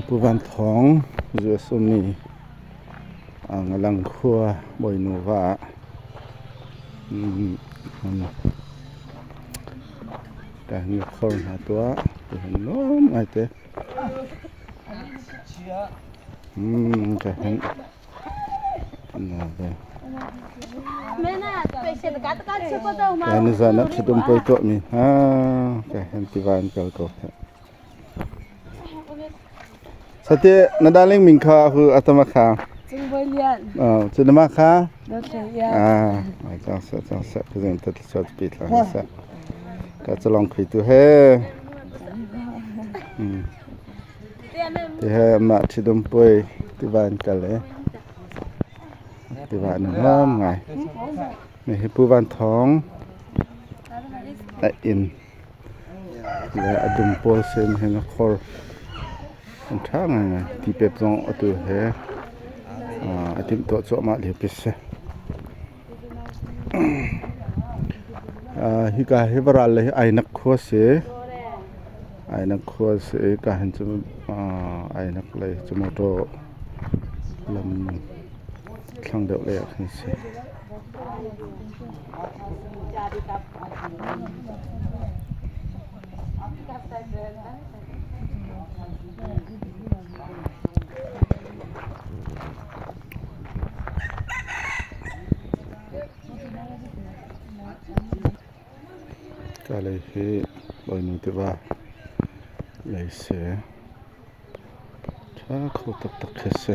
pu van thong ju sumi Ngalang khua Bawinu va ka Ngakhor ha tua no mai te ka han na ve kan zana chidum poi to mi ha ka han tivan kal ko sate nadaling mingkha hu atama kha chudama kha mai chang sa present tat shot bit la sa ka chalong khui tu he he ma chidum poi tivan kale tivan nam ngai ni he pu van thong in le adum pol sen he Ngakhor Thawng ngai ti pep zong atu he atim to cho ma le pis hi ka he baral le ainak kho se ka han chu ainak le chumoto lam thlang deuh le khan se ka le hi Bawinu tiva le se tha kho tak tak se